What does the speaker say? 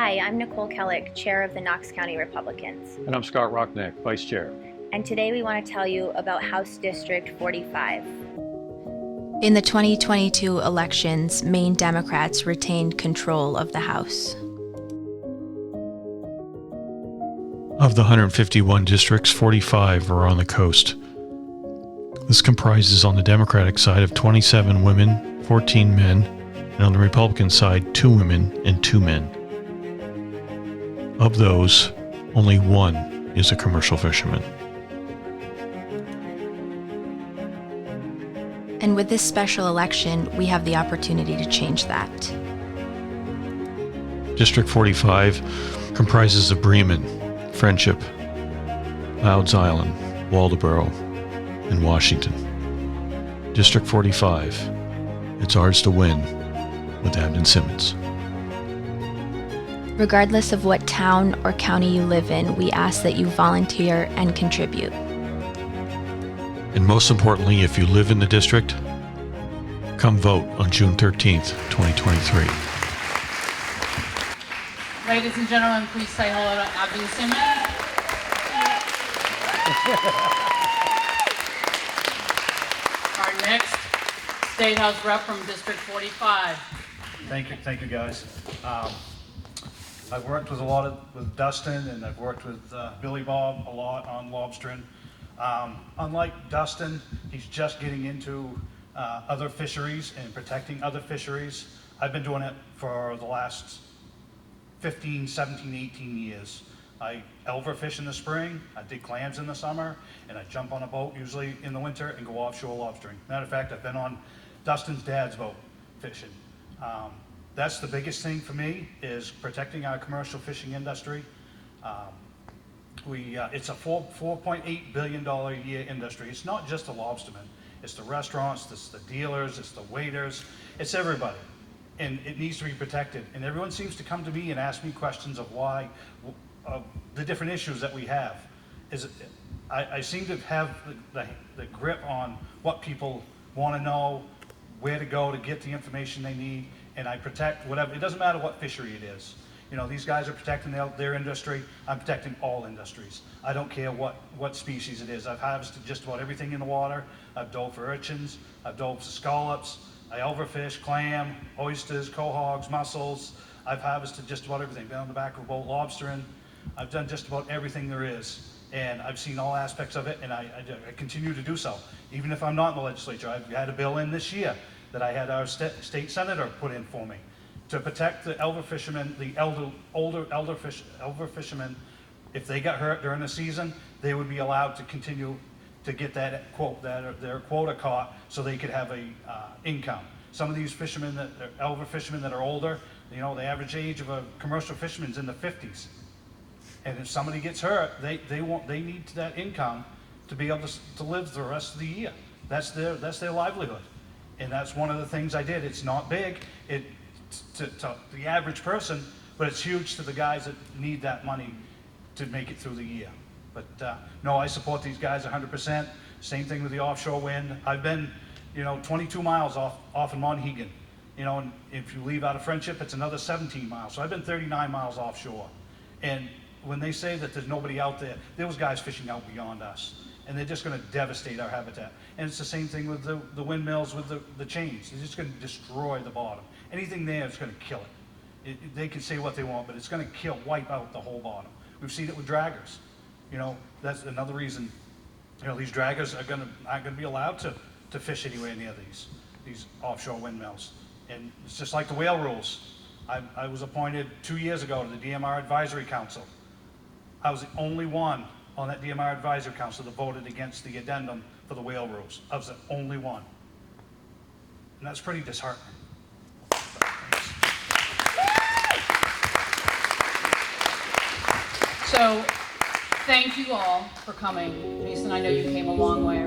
Hi, I'm Nicole Kellick, Chair of the Knox County Republicans. And I'm Scott Rockneck, Vice Chair. And today we want to tell you about House District 45. In the 2022 elections, Maine Democrats retained control of the House. Of the 151 districts, 45 are on the coast. This comprises on the Democratic side of 27 women, 14 men, and on the Republican side, 2 women and 2 men. Of those, only one is a commercial fisherman. And with this special election, we have the opportunity to change that. District 45 comprises of Bremen, Friendship, Louds Island, Waldoboro, and Washington. District 45, it's ours to win with Abden Simmons. Regardless of what town or county you live in, we ask that you volunteer and contribute. And most importantly, if you live in the district, come vote on June 13th, 2023. Ladies and gentlemen, please say hello to Abden Simmons. Our next State House rep from District 45. Thank you guys. I've worked with with Dustin, and I've worked with Billy Bob a lot on lobstering. Unlike Dustin, he's just getting into other fisheries and protecting other fisheries. I've been doing it for the last 15, 17, 18 years. I overfish in the spring, I dig clams in the summer, and I jump on a boat usually in the winter and go offshore lobstering. Matter of fact, I've been on Dustin's dad's boat fishing. That's the biggest thing for me, is protecting our commercial fishing industry. It's a $4.8 billion a year industry. It's not just the lobstermen. It's the restaurants, it's the dealers, it's the waiters, it's everybody. And it needs to be protected. And everyone seems to come to me and ask me questions of why, the different issues that we have. I seem to have the grip on what people want to know, where to go to get the information they need, and I protect whatever. It doesn't matter what fishery it is. You know, these guys are protecting their industry. I'm protecting all industries. I don't care what species it is. I've harvested just about everything in the water. I've dove for urchins. I've dove for scallops. I overfish clam, oysters, quahogs, mussels. I've harvested just about everything. Been on the back of a boat lobstering. I've done just about everything there is. And I've seen all aspects of it, and I continue to do so. Even if I'm not in the legislature, I've had a bill in this year that I had our state senator put in for me to protect the elder fishermen, the older elder fishermen. If they got hurt during the season, they would be allowed to continue to get their quota caught, so they could have a income. Some of these fishermen, elder fishermen that are older, you know, the average age of a commercial fisherman is in the 50s. And if somebody gets hurt, they need that income to be able to live the rest of the year. That's their livelihood. And that's one of the things I did. It's not big to the average person, but it's huge to the guys that need that money to make it through the year. But no, I support these guys 100%. Same thing with the offshore wind. I've been, 22 miles off in Monhegan. And if you leave out of Friendship, it's another 17 miles. So I've been 39 miles offshore. And when they say that there's nobody out there, those guys fishing out beyond us. And they're just going to devastate our habitat. And it's the same thing with the windmills with the chains. They're just going to destroy the bottom. Anything there is going to kill it. They can say what they want, but it's going to wipe out the whole bottom. We've seen it with draggers. That's another reason. These draggers aren't going to be allowed to fish anywhere near these offshore windmills. And it's just like the whale rules. I was appointed 2 years ago to the DMR Advisory Council. I was the only one on that DMR Advisory Council that voted against the addendum for the whale rules. I was the only one. And that's pretty disheartening. So, thank you all for coming. Jason, I know you came a long way.